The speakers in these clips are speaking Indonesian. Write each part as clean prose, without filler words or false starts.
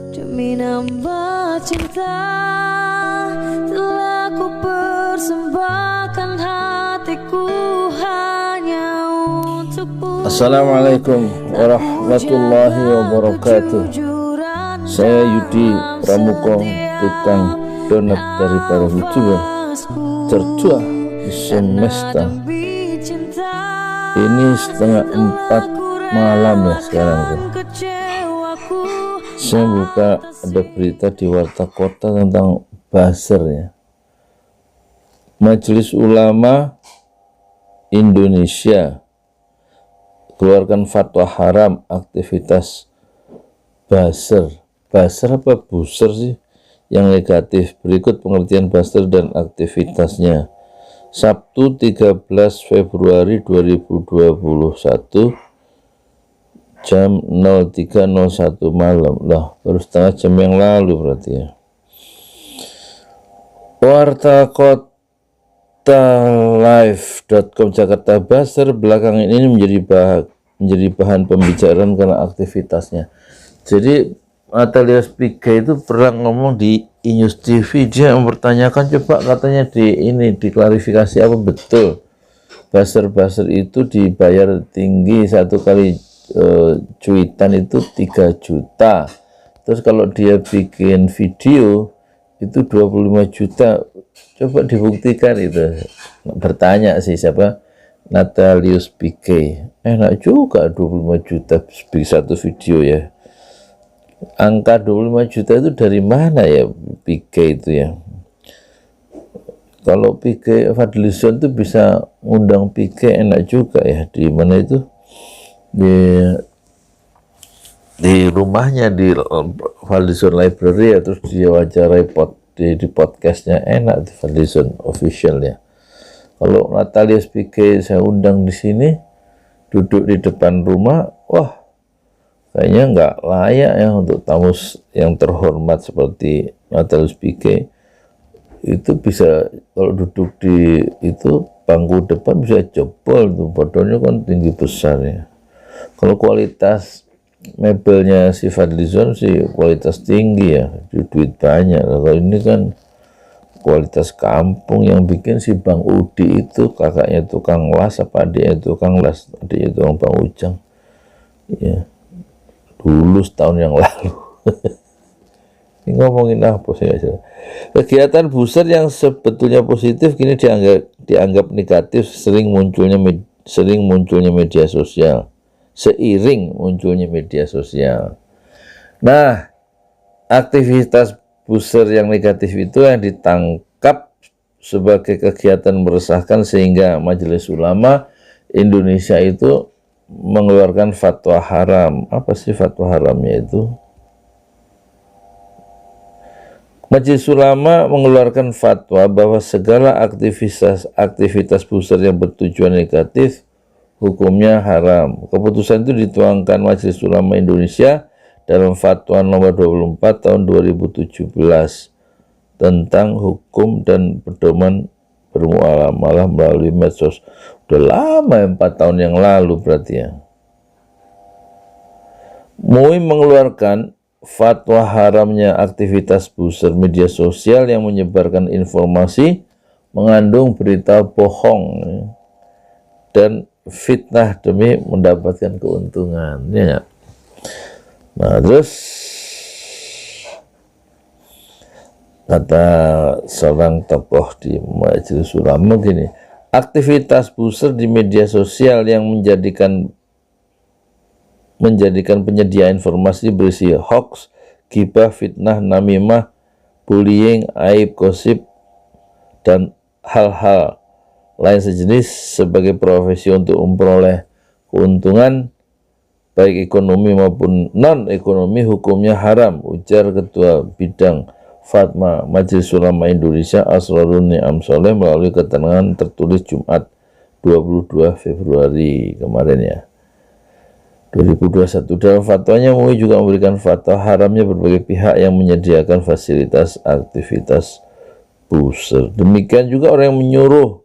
Demi nambah cinta telah ku persembahkan hatiku hanya untukmu. Assalamualaikum warahmatullahi wabarakatuh. Saya Yudi Pramuko, tukang donat dari para youtuber tertua di semesta. Ini 3:30 malam ya sekarang tuh. Saya buka ada berita di Warta Kota tentang buzzer ya. Majelis Ulama Indonesia keluarkan fatwa haram aktivitas buzzer. Buzzer apa buzzer sih? Yang negatif. Berikut pengertian buzzer dan aktivitasnya. Sabtu 13 Februari 2021 jam 03.01 malam. Lah, baru setengah jam yang lalu berarti ya. Warta Kota live.com Jakarta, buzzer belakangan ini menjadi bahan pembicaraan karena aktivitasnya. Jadi Natalia Spiga itu pernah ngomong di Inews TV, dia mempertanyakan, coba katanya diklarifikasi apa betul buzzer itu dibayar tinggi, satu kali cuitan itu 3 juta. Terus kalau dia bikin video itu 25 juta. Coba dibuktikan itu. Bertanya sih siapa? Natalia Spiga. Enak juga 25 juta satu video ya. Angka 25 juta itu dari mana ya Spiga itu ya? Kalau Spiga Fadlizon itu bisa undang Spiga enak juga ya. Di mana itu? Di rumahnya di Fadlizon Library ya, terus dia wawancarai di podcastnya enak di Fadlizon official ya. Kalau Natalia Spiga saya undang di sini duduk di depan rumah, wah kayaknya nggak layak ya untuk tamu yang terhormat seperti Natalia Spiga. Itu bisa kalau duduk di itu bangku depan bisa jebol tuh, badannya kan tinggi besar ya. Kalau kualitas mebelnya si Fadlizon sih kualitas tinggi ya, duit banyak. Kalau ini kan kualitas kampung yang bikin si Bang Udi itu, kakaknya tukang las apa adiknya tukang las, adiknya tukang Bang Ujang ya, dulu setahun yang lalu. Ini ngomongin apa sih? Kegiatan buzzer yang sebetulnya positif kini dianggap negatif seiring munculnya media sosial. Nah, aktivitas buzzer yang negatif itu yang ditangkap sebagai kegiatan meresahkan sehingga Majelis Ulama Indonesia itu mengeluarkan fatwa haram. Apa sih fatwa haramnya itu? Majelis Ulama mengeluarkan fatwa bahwa segala aktivitas buzzer yang bertujuan negatif hukumnya haram. Keputusan itu dituangkan Majelis Ulama Indonesia dalam Fatwa nomor 24 tahun 2017 tentang hukum dan pedoman bermuamalah melalui medsos. Udah lama, 4 tahun yang lalu berarti ya. MUI mengeluarkan fatwa haramnya aktivitas buzzer media sosial yang menyebarkan informasi, mengandung berita bohong dan fitnah demi mendapatkan keuntungan ya. Nah, terus kata seorang tokoh di Majelis Ulama gini, aktivitas buzzer di media sosial yang menjadikan penyedia informasi berisi hoax, gibah, fitnah, namimah, bullying, aib, gosip, dan hal-hal lain sejenis sebagai profesi untuk memperoleh keuntungan baik ekonomi maupun non-ekonomi hukumnya haram, ujar Ketua Bidang Fatwa Majelis Ulama Indonesia Asrorun Ni'am Soleh melalui keterangan tertulis Jumat 22 Februari kemarin ya 2021. Dalam fatwanya MUI juga memberikan fatwa haramnya berbagai pihak yang menyediakan fasilitas aktivitas buzzer. Demikian juga orang yang menyuruh,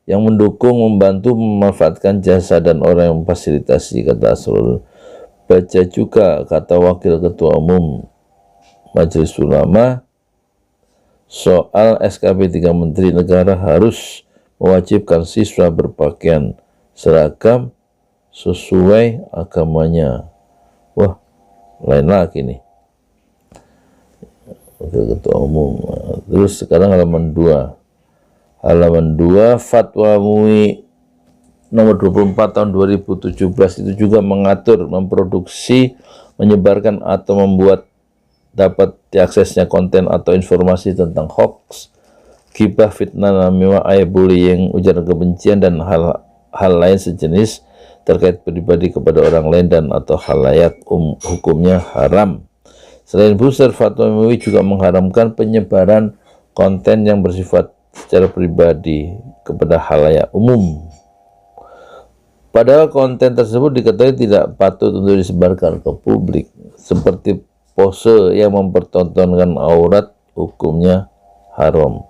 yang mendukung, membantu, memanfaatkan jasa, dan orang yang memfasilitasi, kata Asrul. baca juga kata Wakil Ketua Umum Majelis Ulama soal SKP 3 Menteri Negara harus mewajibkan siswa berpakaian seragam sesuai agamanya. Wah, lain lagi nih. Wakil Ketua Umum. Terus sekarang halaman 2. Halaman 2, Fatwa MUI nomor 24 tahun 2017 itu juga mengatur memproduksi, menyebarkan atau membuat dapat diaksesnya konten atau informasi tentang hoax, gibah, fitnah, namimah, bullying, ujaran kebencian dan hal lain sejenis terkait pribadi kepada orang lain dan atau khalayak hukumnya haram. Selain besar, Fatwa MUI juga mengharamkan penyebaran konten yang bersifat secara pribadi kepada khalayak umum. Padahal konten tersebut diketahui tidak patut untuk disebarkan ke publik, seperti pose yang mempertontonkan aurat, hukumnya haram.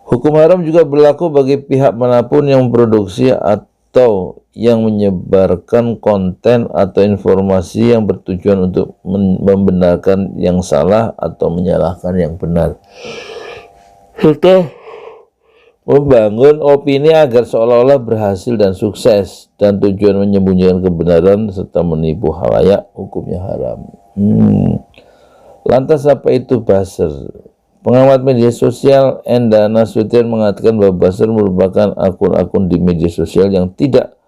Hukum haram juga berlaku bagi pihak manapun yang memproduksi atau yang menyebarkan konten atau informasi yang bertujuan untuk membenarkan yang salah atau menyalahkan yang benar, serta membangun opini agar seolah-olah berhasil dan sukses, dan tujuan menyembunyikan kebenaran serta menipu khalayak, hukumnya haram. Lantas apa itu buzzer? Pengamat media sosial Enda Nasution mengatakan bahwa buzzer merupakan akun-akun di media sosial yang tidak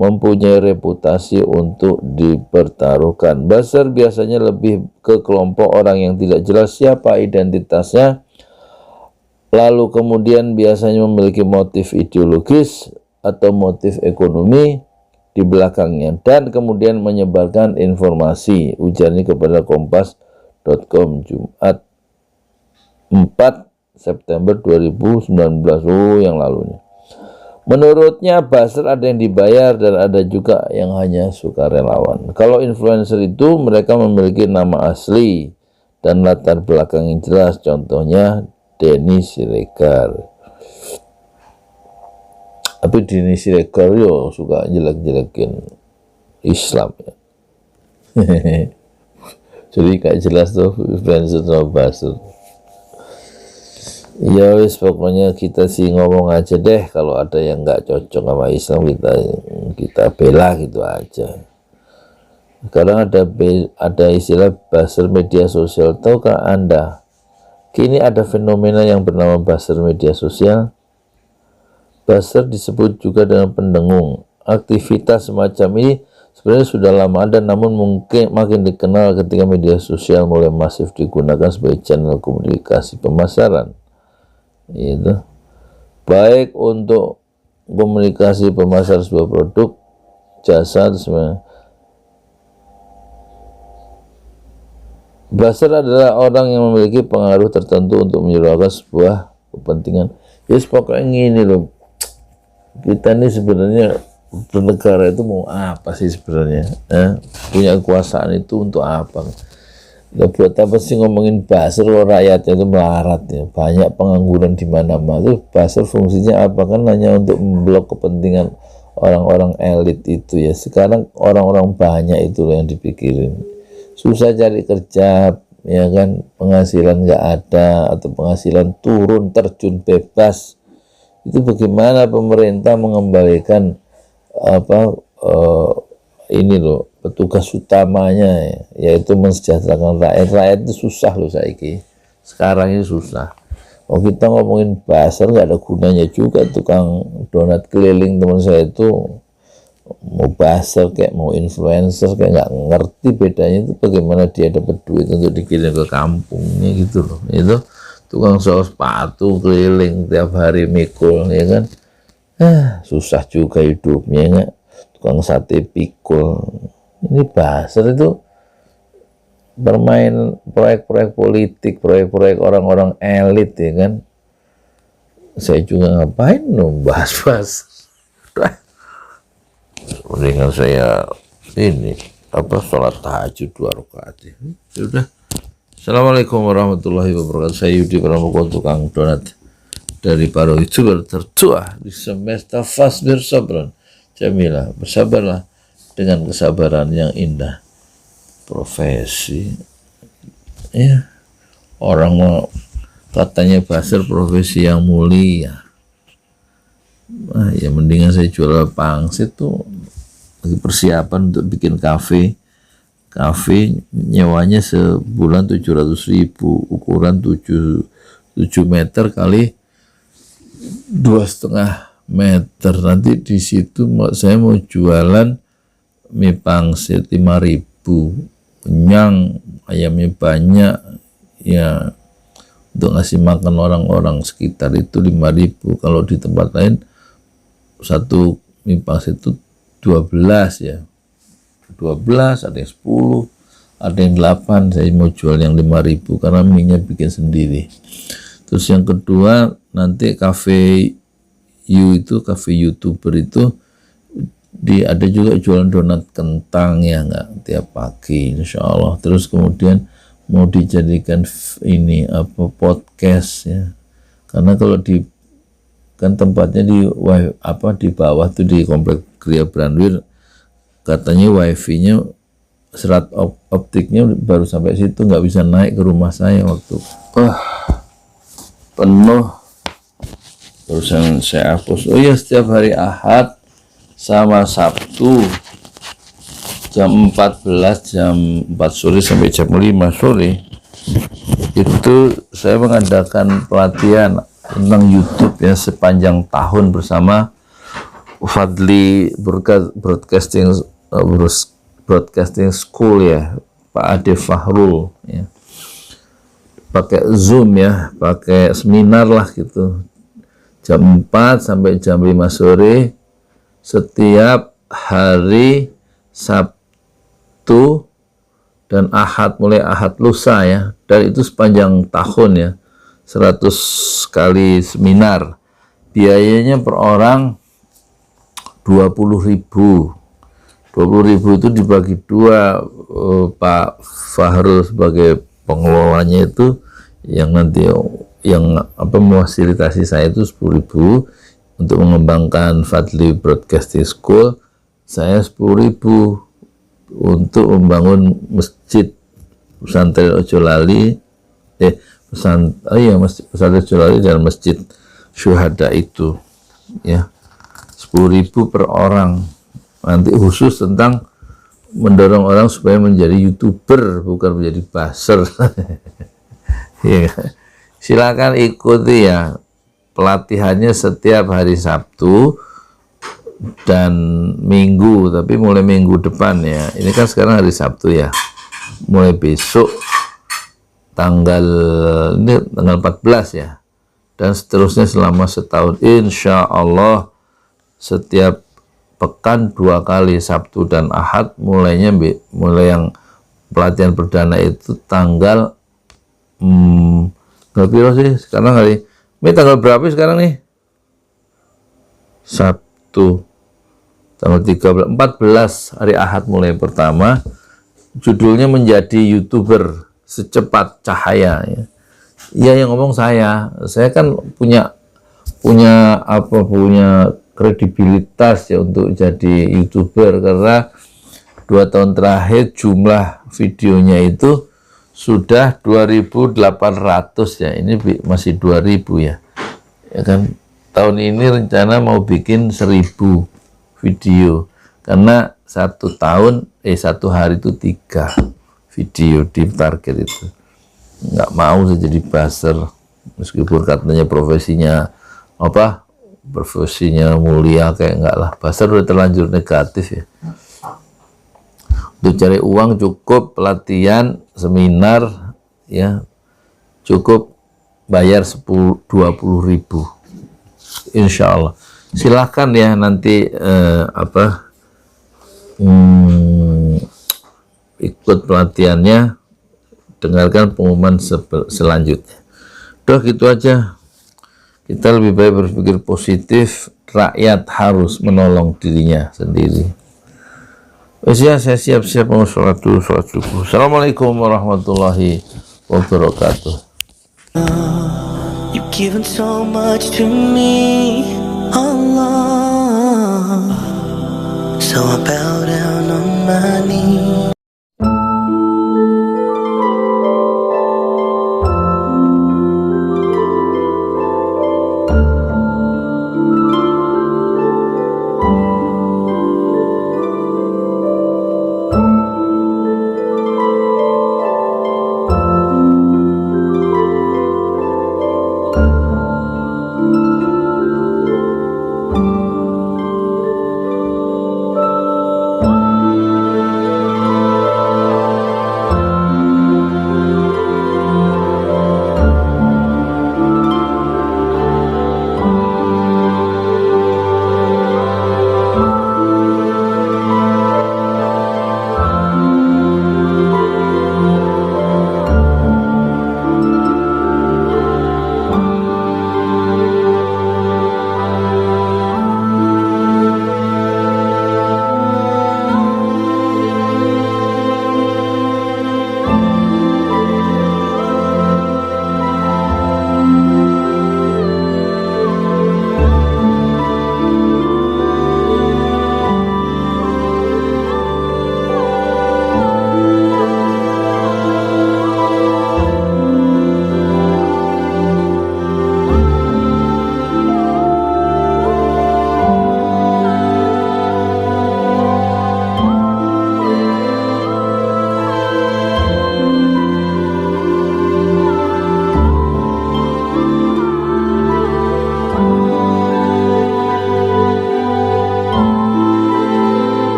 mempunyai reputasi untuk dipertaruhkan. Buzzer biasanya lebih ke kelompok orang yang tidak jelas siapa identitasnya, lalu kemudian biasanya memiliki motif ideologis atau motif ekonomi di belakangnya, dan kemudian menyebarkan informasi, ujarnya kepada Kompas.com Jumat 4 September 2019 yang lalu. Menurutnya buzzer ada yang dibayar dan ada juga yang hanya sukarelawan. Kalau influencer itu mereka memiliki nama asli dan latar belakang yang jelas, contohnya Denny Siregar. Tapi Denny Siregar yo suka jelek-jelekin Islam ya. Jadi kayak jelas tuh influencer sama buzzer. Ya wis, pokoknya kita sih ngomong aja deh, kalau ada yang nggak cocok sama Islam kita bela gitu aja. Sekarang ada istilah buzzer media sosial. Tahukah Anda? Kini ada fenomena yang bernama buzzer media sosial. Buzzer disebut juga dengan pendengung. Aktivitas semacam ini sebenarnya sudah lama ada, namun mungkin makin dikenal ketika media sosial mulai masif digunakan sebagai channel komunikasi pemasaran. Itu baik untuk komunikasi pemasar sebuah produk, jasa, atau semuanya. Buzzer adalah orang yang memiliki pengaruh tertentu untuk menyuarakan sebuah kepentingan. Yes, pokoknya gini loh, kita ini sebenarnya bernegara itu mau apa sih sebenarnya? Punya kekuasaan itu untuk apa? Nah, buat apa sih ngomongin buzzer kalau rakyatnya itu melarat ya? Banyak pengangguran di mana-mana. Itu buzzer fungsinya apa? Kan hanya untuk memblok kepentingan orang-orang elit itu ya. Sekarang orang-orang banyak itu yang dipikirin. Susah cari kerja, ya kan, penghasilan nggak ada atau penghasilan turun, terjun bebas. Itu bagaimana pemerintah mengembalikan ini loh, petugas utamanya yaitu mensejahterakan rakyat. Rakyat itu susah loh saiki. Sekarang ini susah. Oh, kita ngomongin buzzer nggak ada gunanya juga. Tukang donat keliling teman saya itu mau buzzer kayak mau influencer kayak nggak ngerti bedanya itu bagaimana dia dapat duit untuk dikirim ke kampungnya gitu loh. Itu tukang sos sepatu keliling tiap hari mikul ya kan. Susah juga hidupnya ya. Tukang sate pikul. Ini buzzer itu bermain proyek-proyek politik, proyek-proyek orang-orang elit ya kan. Saya juga ngapain bahas-bahas. Mendingan saya ini sholat tahajud 2 rakaat ya. Sudah. Assalamualaikum warahmatullahi wabarakatuh. Saya Yudi Pramuko, tukang donat dari para youtuber tertua di semesta. Fasbir sabran Jamilah, bersabarlah dengan kesabaran yang indah. Profesi, ya orang mau katanya buzzer profesi yang mulia. Ya mendingan saya jual pangsit tuh, lagi persiapan untuk bikin kafe nyewanya sebulan 700.000, ukuran 7 meter kali 2,5 meter. Nanti di situ saya mau jualan mie pangsit 5.000, kenyang, ayamnya banyak ya, untuk ngasih makan orang-orang sekitar itu 5.000. Kalau di tempat lain satu mie pangsit itu 12 ya, 12, ada yang 10, ada yang 8. Saya mau jual yang 5.000 karena mie-nya bikin sendiri. Terus yang kedua, nanti cafe YouTuber itu ada juga jualan donat kentang ya, nggak tiap pagi insya Allah. Terus kemudian mau dijadikan ini podcast ya, karena kalau kan tempatnya di bawah tuh di komplek Gria Branwir, katanya wifi-nya serat optiknya baru sampai situ, nggak bisa naik ke rumah saya waktu penuh. Terusan saya hapus. Oh ya, setiap hari Ahad sama Sabtu jam 14, jam 4 sore sampai jam 5 sore itu saya mengadakan pelatihan tentang YouTube ya sepanjang tahun bersama Fadli Broadcasting School ya, Pak Ade Fahrul ya. Pakai Zoom ya, pakai seminar lah gitu. Jam 4 sampai jam 5 sore setiap hari Sabtu dan Ahad, mulai Ahad lusa ya. Dan itu sepanjang tahun ya. 100 kali seminar. Biayanya per orang 20.000. 20.000 itu dibagi dua. Pak Fahrul sebagai pengelolanya itu yang nanti yang memfasilitasi saya itu 10.000 untuk mengembangkan Fadli Broadcasting School. Saya 10.000 untuk membangun masjid pesantren Ojolali pesantren Ojolali dan masjid syuhada itu ya, 10.000 per orang. Nanti khusus tentang mendorong orang supaya menjadi YouTuber, bukan menjadi buzzer. Ya, silakan ikuti ya pelatihannya setiap hari Sabtu dan Minggu, tapi mulai minggu depan ya. Ini kan sekarang hari Sabtu ya, mulai besok tanggal 14 ya, dan seterusnya selama setahun insya Allah. Setiap pekan 2 kali, Sabtu dan Ahad. Mulai yang pelatihan perdana itu tanggal berapa sih sekarang hari ini, tanggal berapa sekarang nih? Sabtu tanggal 14 hari Ahad mulai pertama. Judulnya menjadi YouTuber secepat cahaya ya. Ya yang ngomong saya kan punya kredibilitas ya untuk jadi YouTuber, karena 2 tahun terakhir jumlah videonya itu sudah 2.800 ya, ini masih 2.000 ya kan. Tahun ini rencana mau bikin 1.000 video, karena satu hari itu 3 video di target itu. Nggak mau saya jadi buzzer, meskipun katanya profesinya mulia, kayak enggak lah. Buzzer udah terlanjur negatif ya. Untuk cari uang cukup pelatihan seminar ya, cukup bayar 20.000 insya Allah. Silahkan ya nanti ikut pelatihannya, dengarkan pengumuman selanjutnya. Udah gitu aja. Kita lebih baik berpikir positif, rakyat harus menolong dirinya sendiri. Ya, saya siap-siap mau sholat subuh. Assalamualaikum warahmatullahi wabarakatuh. You've given so much to me, Allah. So I bow down my knees.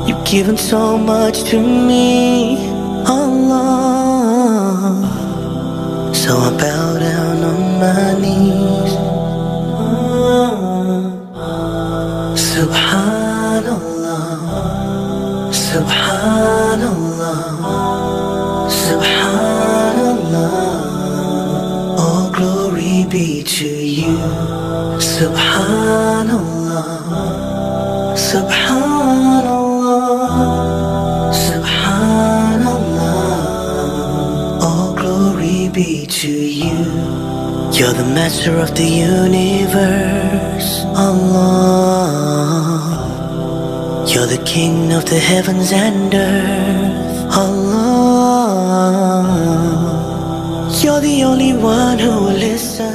You've given so much to me, Allah. So I bow down on my knees. Subhanallah, Subhanallah, Subhanallah. All glory be to you. Subhanallah, Subhanallah, Subhanallah. All glory be to you. You're the master of the universe, Allah. You're the king of the heavens and earth, Allah. You're the only one who will listen.